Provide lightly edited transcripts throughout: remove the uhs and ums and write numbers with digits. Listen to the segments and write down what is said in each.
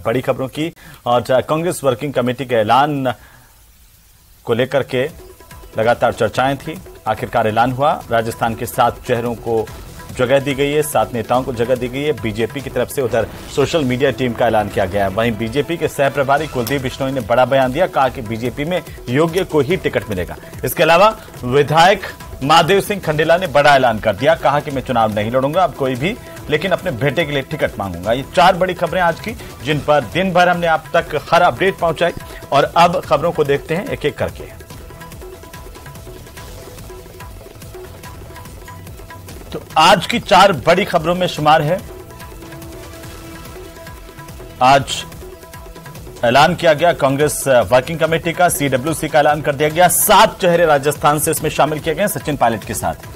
बड़ी खबरों की और कांग्रेस वर्किंग कमेटी के ऐलान को लेकर के लगातार चर्चाएं थी। आखिरकार ऐलान हुआ। राजस्थान के 7 चेहरों को जगह दी गई है, 7 नेताओं को जगह दी गई है। बीजेपी की तरफ से उधर सोशल मीडिया टीम का ऐलान किया गया है। वहीं बीजेपी के सह प्रभारी कुलदीप बिश्नोई ने बड़ा बयान दिया, कहा कि बीजेपी में योग्य को ही टिकट मिलेगा। इसके अलावा विधायक महादेव सिंह खंडेला ने बड़ा ऐलान कर दिया, कहा कि मैं चुनाव नहीं लड़ूंगा अब कोई भी, लेकिन अपने बेटे के लिए टिकट मांगूंगा। ये 4 बड़ी खबरें आज की, जिन पर दिन भर हमने आप तक हर अपडेट पहुंचाई और अब खबरों को देखते हैं एक एक करके। तो आज की 4 बड़ी खबरों में शुमार है, आज ऐलान किया गया कांग्रेस वर्किंग कमेटी का, सीडब्ल्यूसी का ऐलान कर दिया गया। 7 चेहरे राजस्थान से इसमें शामिल किए गए सचिन पायलट के साथ,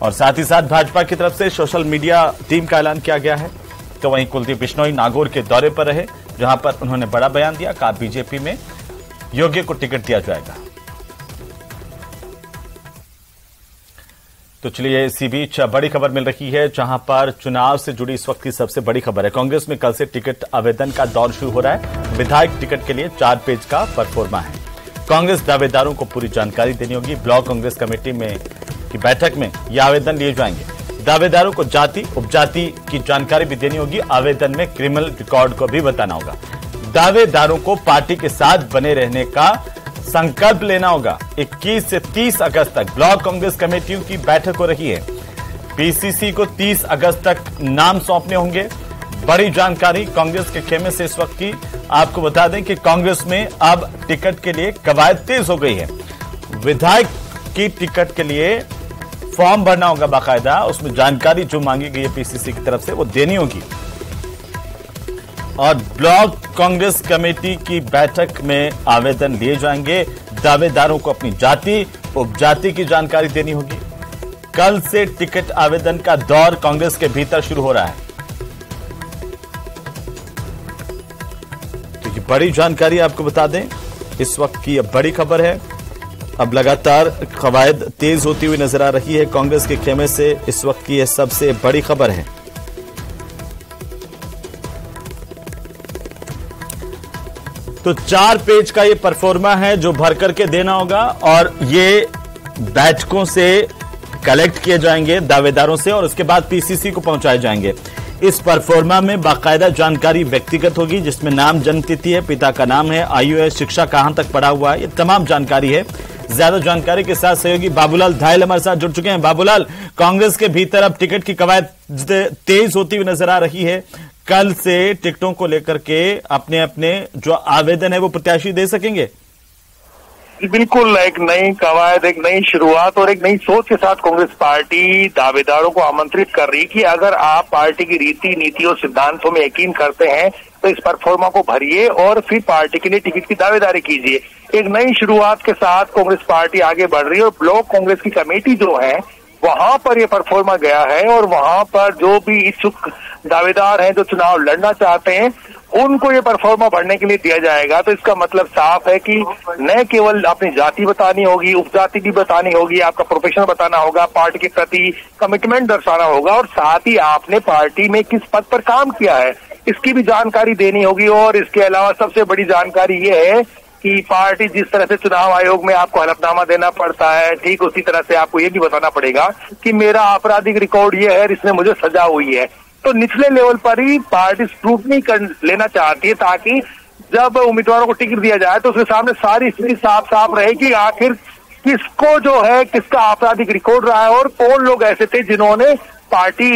और साथ ही साथ भाजपा की तरफ से सोशल मीडिया टीम का ऐलान किया गया है। तो वहीं कुलदीप बिश्नोई नागौर के दौरे पर रहे, जहां पर उन्होंने बड़ा बयान दिया, कहा बीजेपी में योग्य को टिकट दिया जाएगा। तो चलिए, इसी बीच बड़ी खबर मिल रही है, जहां पर चुनाव से जुड़ी इस वक्त की सबसे बड़ी खबर है। कांग्रेस में कल से टिकट आवेदन का दौर शुरू हो रहा है। विधायक टिकट के लिए 4 पेज का परफॉर्मा है। कांग्रेस दावेदारों को पूरी जानकारी देनी होगी। ब्लॉक कांग्रेस कमेटी में की बैठक में ये आवेदन लिए जाएंगे। दावेदारों को जाति उपजाति की जानकारी भी देनी होगी। आवेदन में क्रिमिनल रिकॉर्ड को भी बताना होगा। दावेदारों को पार्टी के साथ बने रहने का संकल्प लेना होगा। 21 से 30 अगस्त तक ब्लॉक कांग्रेस कमेटियों की बैठक हो रही है। पीसीसी को 30 अगस्त तक नाम सौंपने होंगे। बड़ी जानकारी कांग्रेस के खेमे से इस वक्त की आपको बता दें कि कांग्रेस में अब टिकट के लिए कवायद तेज हो गई है। विधायक की टिकट के लिए फॉर्म भरना होगा बाकायदा, उसमें जानकारी जो मांगी गई है पीसीसी की तरफ से वो देनी होगी। और ब्लॉक कांग्रेस कमेटी की बैठक में आवेदन लिए जाएंगे। दावेदारों को अपनी जाति उपजाति की जानकारी देनी होगी। कल से टिकट आवेदन का दौर कांग्रेस के भीतर शुरू हो रहा है। तो ये बड़ी जानकारी आपको बता दें, इस वक्त की यह बड़ी खबर है। अब लगातार कवायद तेज होती हुई नजर आ रही है कांग्रेस के खेमे से। इस वक्त की यह सबसे बड़ी खबर है। तो 4 पेज का ये परफॉर्मा है जो भर करके देना होगा, और ये बैठकों से कलेक्ट किए जाएंगे दावेदारों से, और उसके बाद पीसीसी को पहुंचाए जाएंगे। इस परफॉर्मा में बाकायदा जानकारी व्यक्तिगत होगी, जिसमें नाम, जन्मतिथि है, पिता का नाम है, आयु है, शिक्षा कहां तक पढ़ा हुआ है, ये तमाम जानकारी है। ज्यादा जानकारी के साथ सहयोगी बाबूलाल धायल हमारे साथ जुड़ चुके हैं। बाबूलाल, कांग्रेस के भीतर अब टिकट की कवायद तेज होती हुई नजर आ रही है। कल से टिकटों को लेकर के अपने अपने जो आवेदन है वो प्रत्याशी दे सकेंगे। बिल्कुल, एक नई कवायद, एक नई शुरुआत और एक नई सोच के साथ कांग्रेस पार्टी दावेदारों को आमंत्रित कर रही कि अगर आप पार्टी की रीति नीति और सिद्धांतों में यकीन करते हैं तो इस परफॉर्मा को भरिए और फिर पार्टी के लिए टिकट की दावेदारी कीजिए। एक नई शुरुआत के साथ कांग्रेस पार्टी आगे बढ़ रही है, और ब्लॉक कांग्रेस की कमेटी जो है वहां पर यह परफॉर्मा गया है, और वहां पर जो भी इच्छुक दावेदार हैं जो चुनाव लड़ना चाहते हैं उनको ये परफॉर्मा भरने के लिए दिया जाएगा। तो इसका मतलब साफ है कि न केवल अपनी जाति बतानी होगी, उपजाति भी बतानी होगी, आपका प्रोफेशन बताना होगा, पार्टी के प्रति कमिटमेंट दर्शाना होगा, और साथ ही आपने पार्टी में किस पद पर काम किया है इसकी भी जानकारी देनी होगी। और इसके अलावा सबसे बड़ी जानकारी ये है कि पार्टी जिस तरह से चुनाव आयोग में आपको हलफनामा देना पड़ता है, ठीक उसी तरह से आपको ये भी बताना पड़ेगा कि मेरा आपराधिक रिकॉर्ड ये है, इसमें मुझे सजा हुई है। तो निचले लेवल पर ही पार्टी स्क्रूटनी कर लेना चाहती है, ताकि जब उम्मीदवारों को टिकट दिया जाए तो उसके सामने सारी स्थिति साफ साफ रहे कि आखिर किसको जो है किसका आपराधिक रिकॉर्ड रहा है और कौन लोग ऐसे थे जिन्होंने पार्टी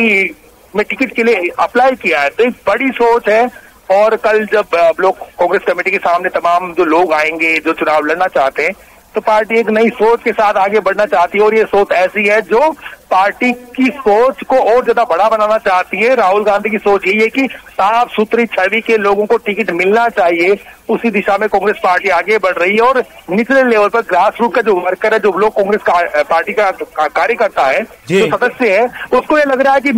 में टिकट के लिए अप्लाई किया है। तो एक बड़ी सोच है, और कल जब ब्लॉक कांग्रेस कमेटी के सामने तमाम जो लोग आएंगे जो चुनाव लड़ना चाहते हैं, तो पार्टी एक नई सोच के साथ आगे बढ़ना चाहती है, और ये सोच ऐसी है जो पार्टी की सोच को और ज्यादा बड़ा बनाना चाहती है। राहुल गांधी की सोच यही है कि साफ सुथरी छवि के लोगों को टिकट मिलना चाहिए, उसी दिशा में कांग्रेस पार्टी आगे बढ़ रही है। और निचले लेवल पर ग्रास रूट का जो वर्कर है, जो ब्लॉक कांग्रेस पार्टी का कार्यकर्ता है, जो सदस्य है, उसको ये लग रहा है कि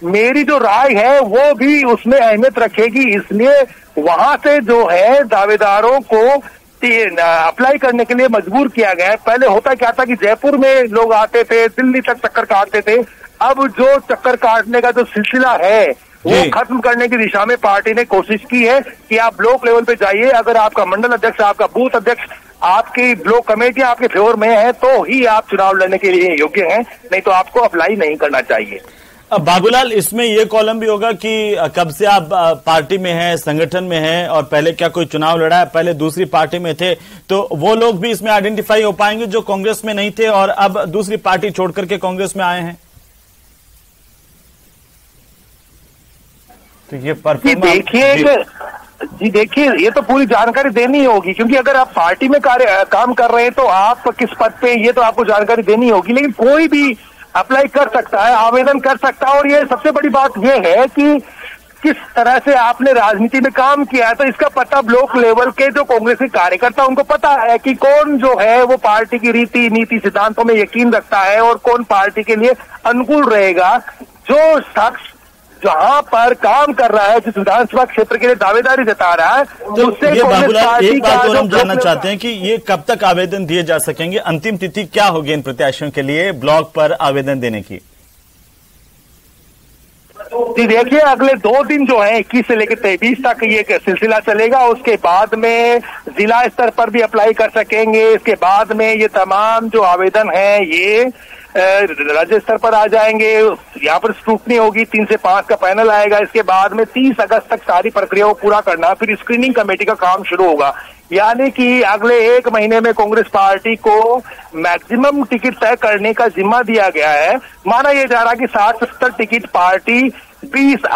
मेरी जो राय है वो भी उसमें अहमियत रखेगी, इसलिए वहां से जो है दावेदारों को अप्लाई करने के लिए मजबूर किया गया है। पहले होता क्या था कि जयपुर में लोग आते थे, दिल्ली तक चक्कर काटते थे। अब जो चक्कर काटने का जो सिलसिला है वो खत्म करने की दिशा में पार्टी ने कोशिश की है कि आप ब्लॉक लेवल पे जाइए, अगर आपका मंडल अध्यक्ष, आपका बूथ अध्यक्ष, आपकी ब्लॉक कमेटी आपके फेवर में है तो ही आप चुनाव लड़ने के लिए योग्य हैं, नहीं तो आपको अप्लाई नहीं करना चाहिए। बाबूलाल, इसमें ये कॉलम भी होगा कि कब से आप पार्टी में हैं, संगठन में हैं, और पहले क्या कोई चुनाव लड़ा है, पहले दूसरी पार्टी में थे, तो वो लोग भी इसमें आइडेंटिफाई हो पाएंगे जो कांग्रेस में नहीं थे और अब दूसरी पार्टी छोड़ करके कांग्रेस में आए हैं। तो ये देखिए ये तो पूरी जानकारी देनी होगी, क्योंकि अगर आप पार्टी में काम कर रहे हैं तो आप किस पद पे, ये तो आपको जानकारी देनी होगी। लेकिन कोई भी अप्लाई कर सकता है, आवेदन कर सकता है, और ये सबसे बड़ी बात ये है कि किस तरह से आपने राजनीति में काम किया है, तो इसका पता ब्लॉक लेवल के जो कांग्रेस के कार्यकर्ता, उनको पता है कि कौन जो है वो पार्टी की रीति नीति सिद्धांतों में यकीन रखता है और कौन पार्टी के लिए अनुकूल रहेगा। जो शख्स जहां पर काम कर रहा है, जिस विधानसभा क्षेत्र के लिए दावेदारी जता रहा है, तो उससे एक बात और हम जानना चाहते हैं कि ये कब तक आवेदन दिए जा सकेंगे, अंतिम तिथि क्या होगी इन प्रत्याशियों के लिए ब्लॉक पर आवेदन देने की? जी देखिए, अगले 2 दिन जो है 21 से लेकर 23 तक ये सिलसिला चलेगा। उसके बाद में जिला स्तर पर भी अप्लाई कर सकेंगे। इसके बाद में ये तमाम जो आवेदन है ये राज्य स्तर पर आ जाएंगे। यहाँ पर स्क्रूटनी होगी, 3 से 5 का पैनल आएगा। इसके बाद में 30 अगस्त तक सारी प्रक्रिया को पूरा करना, फिर स्क्रीनिंग कमेटी का काम शुरू होगा। यानी कि अगले 1 महीने में कांग्रेस पार्टी को मैक्सिमम टिकट तय करने का जिम्मा दिया गया है। माना यह जा रहा कि 60-70 टिकट पार्टी 20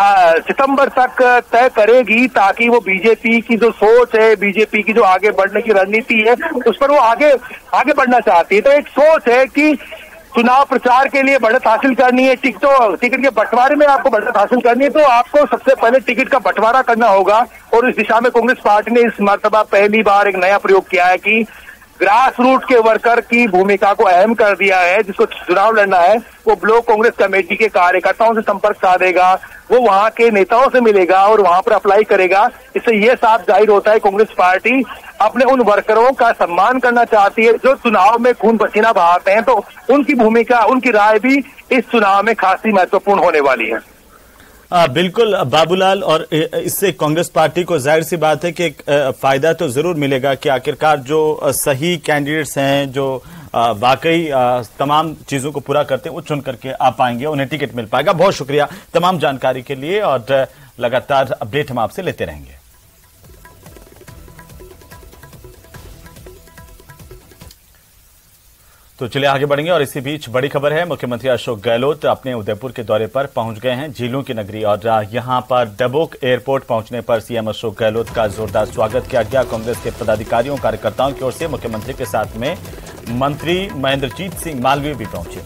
सितंबर तक तय करेगी, ताकि वो बीजेपी की जो सोच है, बीजेपी की जो आगे बढ़ने की रणनीति है, उस पर वो आगे बढ़ना चाहती है। तो एक सोच है कि चुनाव प्रचार के लिए बढ़त हासिल करनी है, टिकट के बंटवारे में आपको बढ़त हासिल करनी है, तो आपको सबसे पहले टिकट का बंटवारा करना होगा। और इस दिशा में कांग्रेस पार्टी ने इस मर्तबा पहली बार एक नया प्रयोग किया है कि ग्रास रूट के वर्कर की भूमिका को अहम कर दिया है। जिसको चुनाव लड़ना है वो ब्लॉक कांग्रेस कमेटी के कार्यकर्ताओं से संपर्क साधेगा, वो वहां के नेताओं से मिलेगा और वहां पर अप्लाई करेगा। इससे यह साफ जाहिर होता है कांग्रेस पार्टी अपने उन वर्करों का सम्मान करना चाहती है जो चुनाव में खून पसीना बहाते हैं। तो उनकी भूमिका, उनकी राय भी इस चुनाव में खासी महत्वपूर्ण होने वाली है। बिल्कुल बाबूलाल, और इससे कांग्रेस पार्टी को जाहिर सी बात है कि एक फायदा तो जरूर मिलेगा कि आखिरकार जो सही कैंडिडेट्स हैं, जो वाकई तमाम चीजों को पूरा करते हैं, वो चुन करके आ पाएंगे, उन्हें टिकट मिल पाएगा। बहुत शुक्रिया तमाम जानकारी के लिए, और लगातार अपडेट हम आपसे लेते रहेंगे। तो चलिए आगे बढ़ेंगे, और इसी बीच बड़ी खबर है, मुख्यमंत्री अशोक गहलोत अपने उदयपुर के दौरे पर पहुंच गए हैं, झीलों की नगरी। और यहां पर डबोक एयरपोर्ट पहुंचने पर सीएम अशोक गहलोत का जोरदार स्वागत किया गया। कांग्रेस के पदाधिकारियों कार्यकर्ताओं की ओर से मुख्यमंत्री के साथ में मंत्री महेंद्रजीत सिंह मालवीय भी पहुंचे।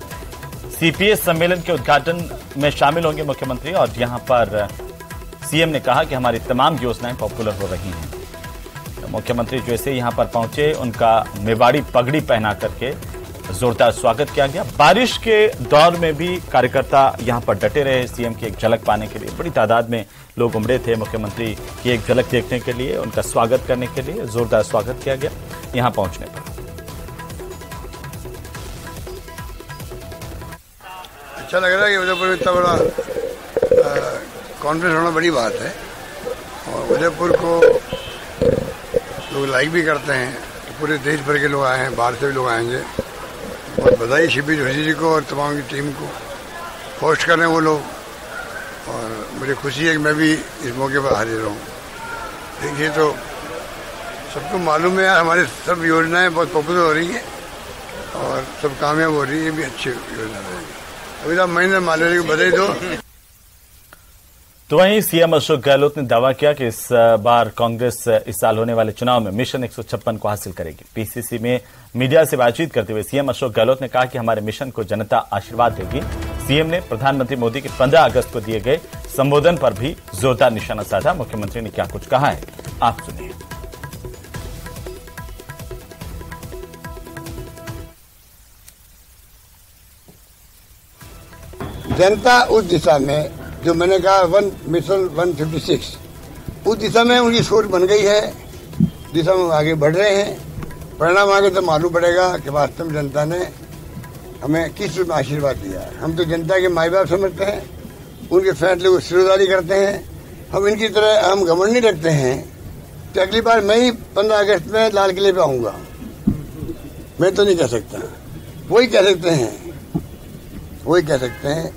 सीपीएस सम्मेलन के उद्घाटन में शामिल होंगे मुख्यमंत्री, और यहां पर सीएम ने कहा कि हमारी तमाम योजनाएं पॉपुलर हो रही हैं। तो मुख्यमंत्री जैसे यहां पर पहुंचे, उनका मेवाड़ी पगड़ी पहना करके जोरदार स्वागत किया गया। बारिश के दौर में भी कार्यकर्ता यहां पर डटे रहे। सीएम की एक झलक पाने के लिए बड़ी तादाद में लोग उमड़े थे मुख्यमंत्री की एक झलक देखने के लिए, उनका स्वागत करने के लिए जोरदार स्वागत किया गया यहां पहुंचने पर। अच्छा लग रहा है कि उदयपुर में इतना बड़ा कॉन्फ्रेंस होना बड़ी बात है, और उदयपुर को लोग लाइक भी करते हैं। तो पूरे देश भर के लोग आए हैं, बाहर से भी लोग आएंगे। और बधाई शिबी जोशी जी को और तमाम की टीम को होस्ट कर रहे हैं वो लोग, और मुझे खुशी है कि मैं भी इस मौके पर हाजिर हूँ। देखिए, तो सबको मालूम है यार, हमारी सब योजनाएं बहुत पॉपुलर हो रही हैं और सब कामयाब हो रही है। ये भी अच्छी योजना रहेगी। अभी आप महेंद्र मालवीय को बधाई दो। तो वहीं सीएम अशोक गहलोत ने दावा किया कि इस बार कांग्रेस इस साल होने वाले चुनाव में मिशन 156 को हासिल करेगी। पीसीसी में मीडिया से बातचीत करते हुए सीएम अशोक गहलोत ने कहा कि हमारे मिशन को जनता आशीर्वाद देगी। सीएम ने प्रधानमंत्री मोदी के 15 अगस्त को दिए गए संबोधन पर भी जोरदार निशाना साधा। मुख्यमंत्री ने क्या कुछ कहा है, आप सुनिए। जनता उस दिशा में, जो मैंने कहा मिशन 156, उस दिशा में उनकी सोच बन गई है, दिशा में आगे बढ़ रहे हैं। परिणाम आगे तो मालूम पड़ेगा कि वास्तव में जनता ने हमें किस रूप में आशीर्वाद दिया है। हम तो जनता के माई बाप समझते हैं, उनके फैसले को सिरदारी करते हैं। हम इनकी तरह हम घमंड नहीं रखते हैं तो अगली बार मैं ही 15 अगस्त में लाल किले पे आऊंगा। मैं तो नहीं कह सकता, वही कह सकते हैं।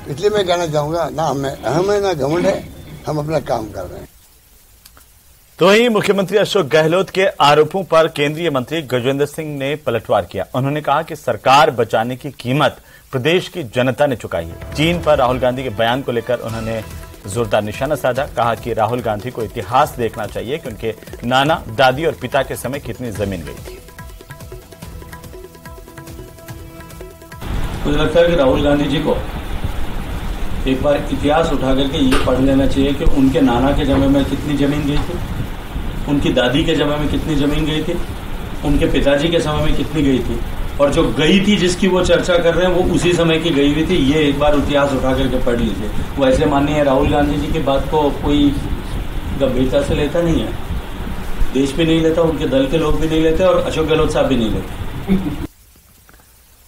इसलिए मैं कहना चाहूंगा ना हमें अहम है ना घमंड है, हम अपना काम कर रहे हैं। तो वहीं मुख्यमंत्री अशोक गहलोत के आरोपों पर केंद्रीय मंत्री गजेंद्र सिंह ने पलटवार किया। उन्होंने कहा कि सरकार बचाने की कीमत प्रदेश की जनता ने चुकाई है। चीन पर राहुल गांधी के बयान को लेकर उन्होंने जोरदार निशाना साधा। कहा कि राहुल गांधी को इतिहास देखना चाहिए कि उनके नाना, दादी और पिता के समय कितनी जमीन गई थी। मुझे लगता है कि राहुल गांधी जी को एक बार इतिहास उठा करके ये पढ़ लेना चाहिए कि उनके नाना के समय में कितनी जमीन गई थी, उनकी दादी के समय में कितनी जमीन गई थी, उनके पिताजी के समय में कितनी गई थी, और जो गई थी जिसकी वो चर्चा कर रहे हैं वो उसी समय की गई हुई थी। ये एक बार इतिहास उठा करके पढ़ लीजिए। वो ऐसे माननीय राहुल गांधी जी की बात को कोई गंभीरता से लेता नहीं है, देश भी नहीं लेता, उनके दल के लोग भी नहीं लेते और अशोक गहलोत साहब भी नहीं लेते।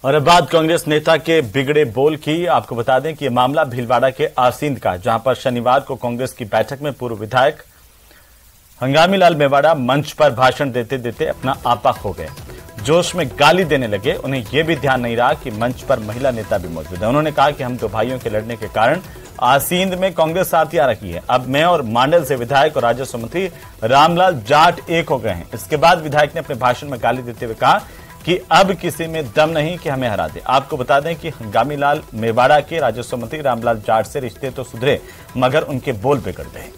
और अब बात कांग्रेस नेता के बिगड़े बोल की। आपको बता दें कि यह मामला भीलवाड़ा के आसींद का, जहां पर शनिवार को कांग्रेस की बैठक में पूर्व विधायक हंगामी लाल मेवाड़ा मंच पर भाषण देते देते अपना आपा खो गए। जोश में गाली देने लगे। उन्हें यह भी ध्यान नहीं रहा कि मंच पर महिला नेता भी मौजूद है। उन्होंने कहा कि हम दो भाइयों के लड़ने के कारण आसींद में कांग्रेस साथी आ रही है। अब मैं और मांडल से विधायक और राजस्व मंत्री रामलाल जाट एक हो गए हैं। इसके बाद विधायक ने अपने भाषण में गाली देते हुए कहा कि अब किसी में दम नहीं कि हमें हरा दे। आपको बता दें कि हंगामी लाल मेवाड़ा के राजस्व मंत्री रामलाल जाट से रिश्ते तो सुधरे मगर उनके बोल बिगड़ गए।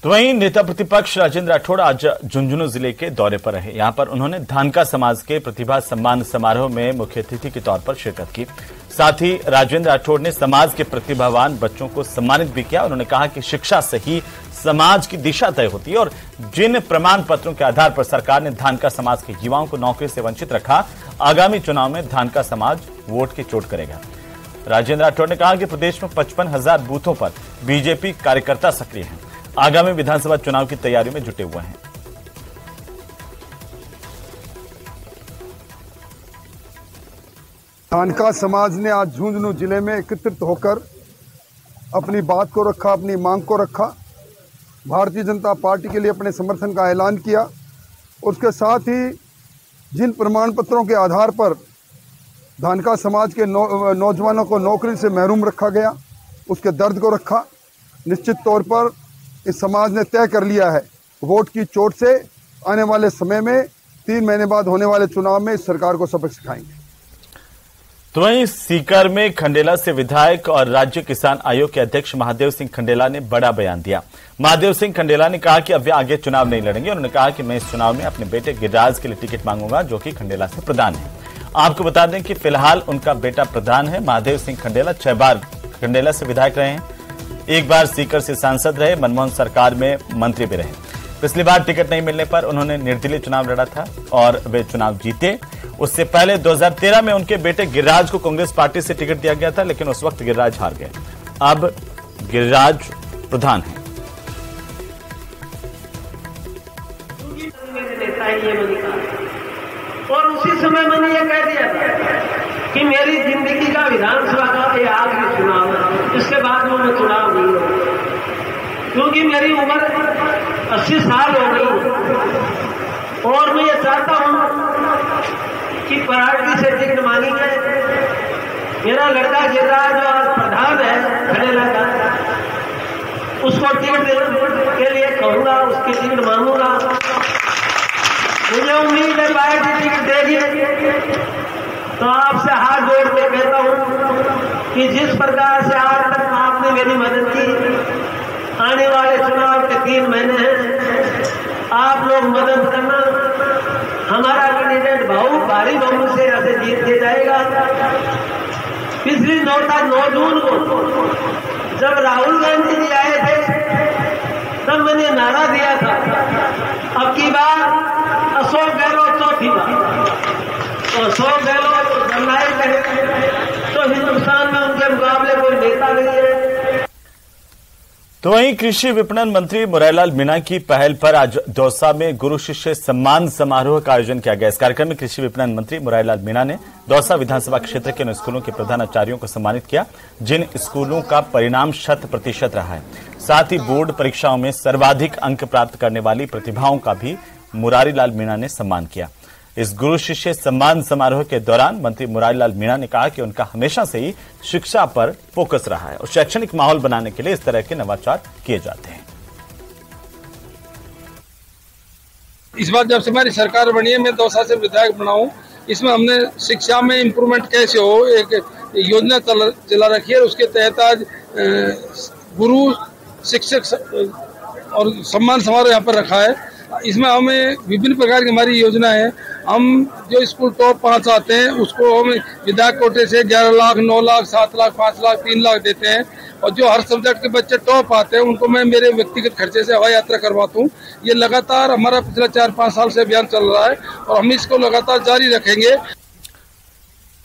तो वहीं नेता प्रतिपक्ष राजेंद्र राठौड़ आज झुंझुनू जिले के दौरे पर रहे। यहां पर उन्होंने धानका समाज के प्रतिभा सम्मान समारोह में मुख्य अतिथि के तौर पर शिरकत की। साथ ही राजेंद्र राठौड़ ने समाज के प्रतिभावान बच्चों को सम्मानित भी किया। उन्होंने कहा कि शिक्षा से ही समाज की दिशा तय होती है और जिन प्रमाण पत्रों के आधार पर सरकार ने धानका समाज के युवाओं को नौकरी से वंचित रखा, आगामी चुनाव में धानका समाज वोट की चोट करेगा। राजेंद्र राठौड़ ने कहा कि प्रदेश में 55,000 बूथों पर बीजेपी कार्यकर्ता सक्रिय हैं, आगामी विधानसभा चुनाव की तैयारियों में जुटे हुए हैं। धानका समाज ने आज झुंझुनू जिले में एकत्रित होकर अपनी बात को रखा, अपनी मांग को रखा, भारतीय जनता पार्टी के लिए अपने समर्थन का ऐलान किया। उसके साथ ही जिन प्रमाण पत्रों के आधार पर धानका समाज के नौजवानों को नौकरी से महरूम रखा गया, उसके दर्द को रखा। निश्चित तौर पर इस समाज ने तय कर लिया है वोट की चोट से आने वाले समय में 3 महीने बाद होने वाले चुनाव में इस सरकार को सबक सिखाएंगे। तो वहीं सीकर में खंडेला से विधायक और राज्य किसान आयोग के अध्यक्ष महादेव सिंह खंडेला ने बड़ा बयान दिया। महादेव सिंह खंडेला ने कहा कि अब वे आगे चुनाव नहीं लड़ेंगे। उन्होंने कहा कि मैं इस चुनाव में अपने बेटे गिरिराज के लिए टिकट मांगूंगा, जो कि खंडेला से प्रधान है। आपको बता दें कि फिलहाल उनका बेटा प्रधान है। महादेव सिंह खंडेला 6 बार खंडेला से विधायक रहे हैं, 1 बार सीकर से सांसद रहे, मनमोहन सरकार में मंत्री भी रहे। पिछली बार टिकट नहीं मिलने पर उन्होंने निर्दलीय चुनाव लड़ा था और वे चुनाव जीते। उससे पहले 2013 में उनके बेटे गिरिराज को कांग्रेस पार्टी से टिकट दिया गया था, लेकिन उस वक्त गिरिराज हार गए। अब गिरिराज प्रधान है। और उसी समय मैंने ये कह दिया था कि मेरी जिंदगी का विधानसभा का ये आखिरी चुनाव है, इसके बाद में मैं चुनाव नहीं लूंगा, क्योंकि मेरी उम्र 80 साल हो गई और मैं ये चाहता हूं कि पार्टी से टिकट मांगेंगे। मेरा लड़का गिरिराज जो प्रधान है खंडेला का, उसको टिकट के लिए कहूंगा, उसकी टिकट मांगूंगा। मुझे उम्मीद है पार्टी टिकट देगी। तो आपसे हाथ जोड़ के कहता हूं कि जिस प्रकार से आज तक आपने मेरी मदद की, आने वाले चुनाव के 3 महीने हैं, आप लोग मदद करना। हमारा कैंडिडेट बहुत भारी बहुमत से यहाँ से जीत के जाएगा। पिछली 9 जून को जब राहुल गांधी जी आए थे, तब मैंने नारा दिया था, अब की बार अशोक गहलोत चौथी बार। तो अशोक गहलोत जननायक है, तो हिंदुस्तान में उनके मुकाबले कोई नेता नहीं है। तो वहीं कृषि विपणन मंत्री मुरारीलाल मीणा की पहल पर आज दौसा में गुरु शिष्य सम्मान समारोह का आयोजन किया गया। इस कार्यक्रम में कृषि विपणन मंत्री मुरारीलाल मीणा ने दौसा विधानसभा क्षेत्र के उन स्कूलों के प्रधानाचार्यों को सम्मानित किया जिन स्कूलों का परिणाम 100% रहा है। साथ ही बोर्ड परीक्षाओं में सर्वाधिक अंक प्राप्त करने वाली प्रतिभाओं का भी मुरारीलाल मीणा ने सम्मान किया। इस गुरु शिष्य सम्मान समारोह के दौरान मंत्री मुरारीलाल मीणा ने कहा कि उनका हमेशा से ही शिक्षा पर फोकस रहा है और शैक्षणिक माहौल बनाने के लिए इस तरह के नवाचार किए जाते हैं। इस बार जब से हमारी सरकार बनी है, मैं दौसा से विधायक बना हूं, इसमें हमने शिक्षा में इम्प्रूवमेंट कैसे हो एक योजना चला रखी है। उसके तहत आज गुरु शिक्षक और सम्मान समारोह यहाँ पर रखा है। इसमें हमें विभिन्न प्रकार की हमारी योजना है। हम जो स्कूल टॉप 5 आते हैं उसको हम विधायक कोटे से 11 लाख, 9 लाख, 7 लाख, 5 लाख, 3 लाख देते हैं और जो हर सब्जेक्ट के बच्चे टॉप आते हैं उनको मैं मेरे व्यक्तिगत खर्चे से हवाई यात्रा करवाता हूँ। ये लगातार हमारा पिछला 4-5 साल से अभियान चल रहा है और हम इसको लगातार जारी रखेंगे।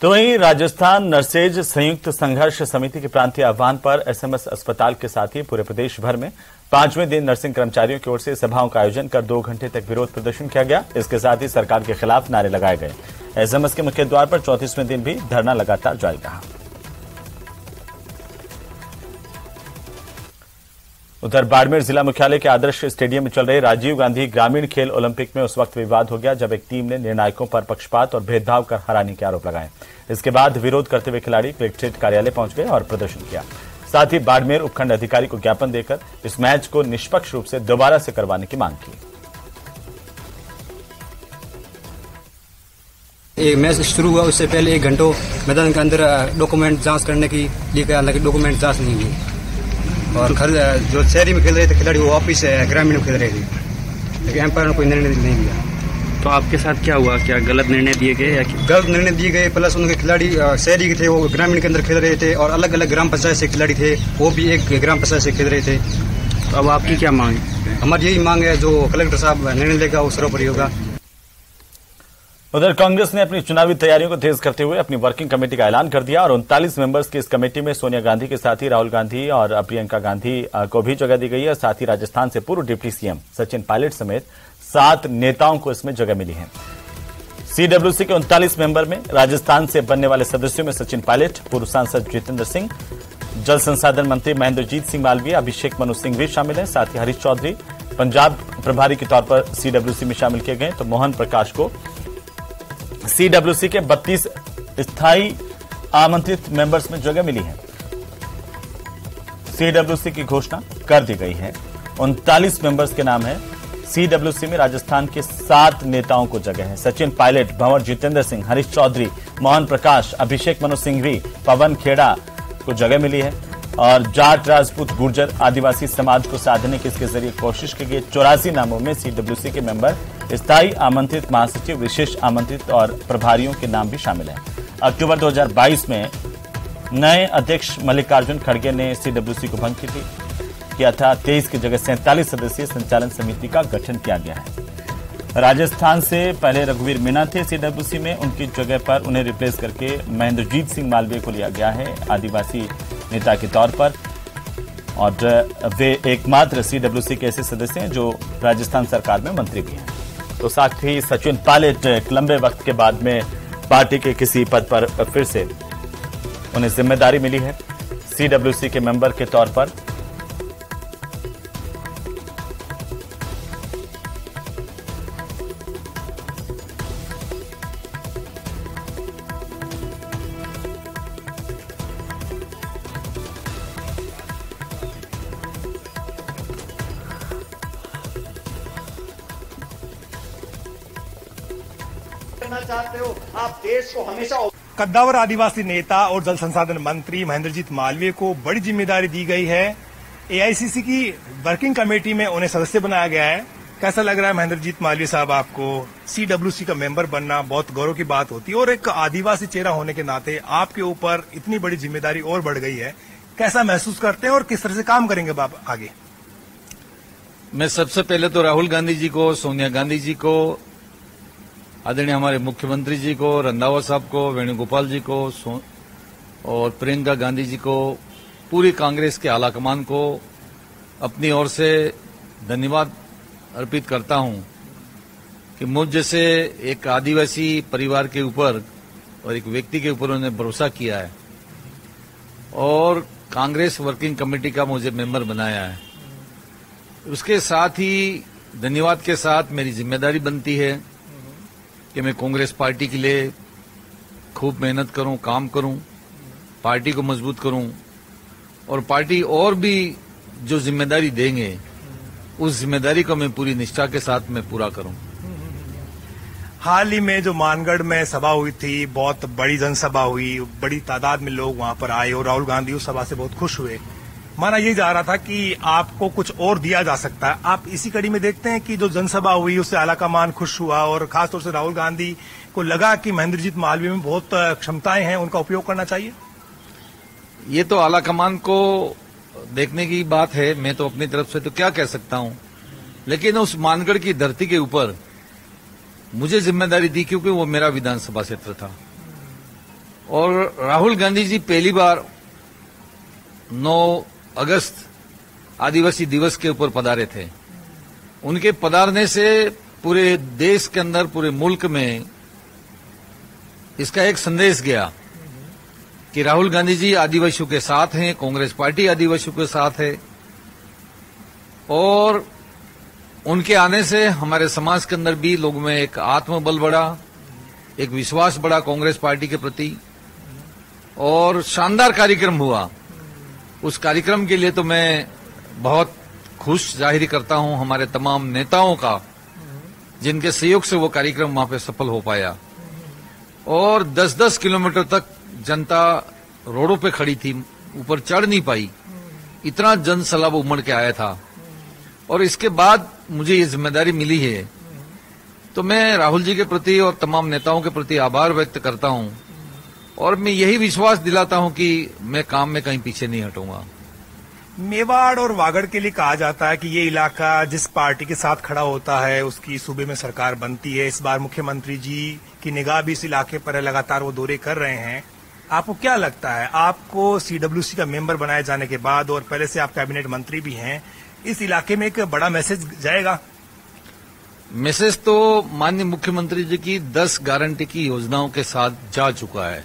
तो वहीं राजस्थान नर्सेज संयुक्त संघर्ष समिति के प्रांतीय आह्वान पर एसएमएस अस्पताल के साथ ही पूरे प्रदेश भर में 5वें दिन नर्सिंग कर्मचारियों की ओर से सभाओं का आयोजन कर 2 घंटे तक विरोध प्रदर्शन किया गया। इसके साथ ही सरकार के खिलाफ नारे लगाए गए। एसएमएस के मुख्य द्वार पर 34वें दिन भी धरना लगातार जारी रहा। उधर बाड़मेर जिला मुख्यालय के आदर्श स्टेडियम में चल रहे राजीव गांधी ग्रामीण खेल ओलंपिक में उस वक्त विवाद हो गया जब एक टीम ने निर्णायकों पर पक्षपात और भेदभाव कर हराने के आरोप लगाए। इसके बाद विरोध करते हुए खिलाड़ी कलेक्ट्रेट कार्यालय पहुंच गए और प्रदर्शन किया। साथ ही बाड़मेर उपखंड अधिकारी को ज्ञापन देकर इस मैच को निष्पक्ष रूप से दोबारा से करवाने की मांग की। एक मैच शुरू हुआ उससे पहले 1 घंटों मैदान के अंदर डॉक्यूमेंट जांच करने की लिए गया, हालांकि डॉक्यूमेंट जांच नहीं हुई और जो शहरी में खेल रहे थे खिलाड़ी वो वापिस ग्रामीण में खेल रहे थे, लेकिन एम्पायर ने कोई निर्णय नहीं लिया। तो आपके साथ क्या हुआ? क्या गलत निर्णय दिए गए या गलत निर्णय दिए गए? प्लस उनके खिलाड़ी शहरी के थे, वो ग्रामीण के अंदर खेल रहे थे और अलग अलग ग्राम पंचायत से खिलाड़ी थे, वो भी एक ग्राम पंचायत से खेल रहे थे। तो अब आपकी क्या मांग है? हमारी यही मांग है, जो कलेक्टर साहब निर्णय लेगा वो सर्वोपरि होगा। उधर कांग्रेस ने अपनी चुनावी तैयारियों को तेज करते हुए अपनी वर्किंग कमेटी का ऐलान कर दिया और 39 मेंबर्स की इस कमेटी में सोनिया गांधी के साथ ही राहुल गांधी और प्रियंका गांधी को भी जगह दी गई है। साथ ही राजस्थान से पूर्व डिप्टी सीएम सचिन पायलट समेत 7 नेताओं को इसमें जगह मिली है। सीडब्ल्यूसी के 39 मेंबर में राजस्थान से बनने वाले सदस्यों में सचिन पायलट, पूर्व सांसद जितेंद्र सिंह, जल संसाधन मंत्री महेंद्रजीत सिंह मालवीय, अभिषेक मनु सिंघवी शामिल हैं। साथ ही हरीश चौधरी पंजाब प्रभारी के तौर पर सीडब्ल्यूसी में शामिल किए गए। तो मोहन प्रकाश को सीडब्ल्यूसी के 32 स्थायी आमंत्रित मेंबर्स में जगह मिली है। सीडब्ल्यूसी की घोषणा कर दी गई है। 39 मेंबर्स के नाम है। सीडब्ल्यूसी में राजस्थान के 7 नेताओं को जगह है। सचिन पायलट, भंवर जितेंद्र सिंह, हरीश चौधरी, मोहन प्रकाश, अभिषेक मनु सिंघवी, पवन खेड़ा को जगह मिली है और जाट, राजपूत, गुर्जर, आदिवासी समाज को साधने की इसके जरिए कोशिश की गई। 84 नामों में सीडब्ल्यूसी के मेंबर, स्थायी आमंत्रित महासचिव, विशेष आमंत्रित और प्रभारियों के नाम भी शामिल हैं। अक्टूबर 2022 में नए अध्यक्ष मल्लिकार्जुन खड़गे ने सीडब्ल्यूसी को भंग किया था। 23 की जगह 47 सदस्यीय संचालन समिति का गठन किया गया है। राजस्थान से पहले रघुवीर मीणा थे सीडब्ल्यूसी में, उनकी जगह पर उन्हें रिप्लेस करके महेंद्रजीत सिंह मालवीय को लिया गया है आदिवासी नेता के तौर पर और वे एकमात्र सीडब्ल्यूसी के ऐसे सदस्य हैं जो राजस्थान सरकार में मंत्री भी हैं। तो साथ ही सचिन पायलट लंबे वक्त के बाद में पार्टी के किसी पद पर फिर से उन्हें जिम्मेदारी मिली है सीडब्ल्यूसी के मेंबर के तौर पर। चाहते हो आप देश को हमेशा। कद्दावर आदिवासी नेता और जल संसाधन मंत्री महेंद्रजीत मालवीय को बड़ी जिम्मेदारी दी गई है। एआईसीसी की वर्किंग कमेटी में उन्हें सदस्य बनाया गया है। कैसा लग रहा है महेंद्रजीत मालवीय साहब आपको? सीडब्ल्यूसी का मेंबर बनना बहुत गौरव की बात होती है और एक आदिवासी चेहरा होने के नाते आपके ऊपर इतनी बड़ी जिम्मेदारी और बढ़ गई है। कैसा महसूस करते हैं और किस तरह से काम करेंगे आप आगे? मैं सबसे पहले तो राहुल गांधी जी को, सोनिया गांधी जी को, आदरणीय हमारे मुख्यमंत्री जी को, रंधावा साहब को, वेणुगोपाल जी को और प्रियंका गांधी जी को, पूरी कांग्रेस के आलाकमान को अपनी ओर से धन्यवाद अर्पित करता हूं कि मुझ जैसे एक आदिवासी परिवार के ऊपर और एक व्यक्ति के ऊपर उन्होंने भरोसा किया है और कांग्रेस वर्किंग कमेटी का मुझे मेंबर बनाया है। उसके साथ ही धन्यवाद के साथ मेरी जिम्मेदारी बनती है कि मैं कांग्रेस पार्टी के लिए खूब मेहनत करूं, काम करूं, पार्टी को मजबूत करूं और पार्टी और भी जो जिम्मेदारी देंगे उस जिम्मेदारी को मैं पूरी निष्ठा के साथ में पूरा करूं। हाल ही में जो मानगढ़ में सभा हुई थी, बहुत बड़ी जनसभा हुई, बड़ी तादाद में लोग वहां पर आए और राहुल गांधी उस सभा से बहुत खुश हुए। माना ये जा रहा था कि आपको कुछ और दिया जा सकता है। आप इसी कड़ी में देखते हैं कि जो जनसभा हुई उससे आलाकमान खुश हुआ और खासतौर से राहुल गांधी को लगा कि महेंद्रजीत मालवीय में बहुत क्षमताएं हैं, उनका उपयोग करना चाहिए। ये तो आलाकमान को देखने की बात है, मैं तो अपनी तरफ से तो क्या कह सकता हूं, लेकिन उस मानगढ़ की धरती के ऊपर मुझे जिम्मेदारी दी क्योंकि वो मेरा विधानसभा क्षेत्र था और राहुल गांधी जी पहली बार 9 अगस्त आदिवासी दिवस के ऊपर पधारे थे। उनके पधारने से पूरे देश के अंदर, पूरे मुल्क में इसका एक संदेश गया कि राहुल गांधी जी आदिवासियों के साथ हैं, कांग्रेस पार्टी आदिवासियों के साथ है और उनके आने से हमारे समाज के अंदर भी लोगों में एक आत्मबल बढ़ा, एक विश्वास बढ़ा कांग्रेस पार्टी के प्रति और शानदार कार्यक्रम हुआ। उस कार्यक्रम के लिए तो मैं बहुत खुश जाहिर करता हूं हमारे तमाम नेताओं का, जिनके सहयोग से वो कार्यक्रम वहां पे सफल हो पाया और 10-10 किलोमीटर तक जनता रोडों पे खड़ी थी, ऊपर चढ़ नहीं पाई, इतना जनसैलाब उमड़ के आया था। और इसके बाद मुझे ये जिम्मेदारी मिली है तो मैं राहुल जी के प्रति और तमाम नेताओं के प्रति आभार व्यक्त करता हूं और मैं यही विश्वास दिलाता हूं कि मैं काम में कहीं पीछे नहीं हटूंगा। मेवाड़ और वागड़ के लिए कहा जाता है कि ये इलाका जिस पार्टी के साथ खड़ा होता है उसकी सूबे में सरकार बनती है। इस बार मुख्यमंत्री जी की निगाह भी इस इलाके पर है, लगातार वो दौरे कर रहे हैं। आपको क्या लगता है, आपको सीडब्ल्यूसी का मेंबर बनाए जाने के बाद और पहले से आप कैबिनेट मंत्री भी हैं, इस इलाके में एक बड़ा मैसेज जाएगा? मैसेज तो माननीय मुख्यमंत्री जी की 10 गारंटी की योजनाओं के साथ जा चुका है।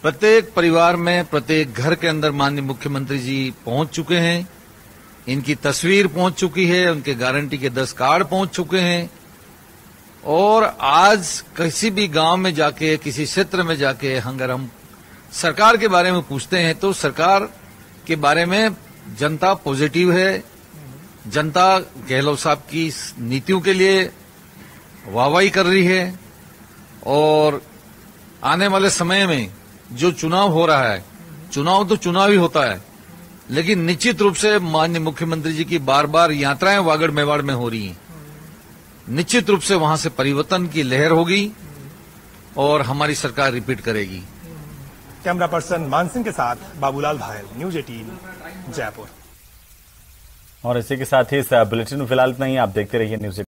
प्रत्येक परिवार में, प्रत्येक घर के अंदर माननीय मुख्यमंत्री जी पहुंच चुके हैं, इनकी तस्वीर पहुंच चुकी है, उनके गारंटी के 10 कार्ड पहुंच चुके हैं और आज किसी भी गांव में जाके, किसी क्षेत्र में जाके अगर हम सरकार के बारे में पूछते हैं तो सरकार के बारे में जनता पॉजिटिव है। जनता गहलोत साहब की नीतियों के लिए वाहवाही कर रही है और आने वाले समय में जो चुनाव हो रहा है, चुनाव तो चुनाव ही होता है, लेकिन निश्चित रूप से माननीय मुख्यमंत्री जी की बार बार यात्राएं वागड़ मेवाड़ में हो रही हैं। निश्चित रूप से वहां से परिवर्तन की लहर होगी और हमारी सरकार रिपीट करेगी। कैमरा पर्सन मानसिंह के साथ बाबूलाल भायल, न्यूज 18 जयपुर। और इसी के साथ ही इस बुलेटिन में फिलहाल इतना ही। आप देखते रहिए न्यूज 18।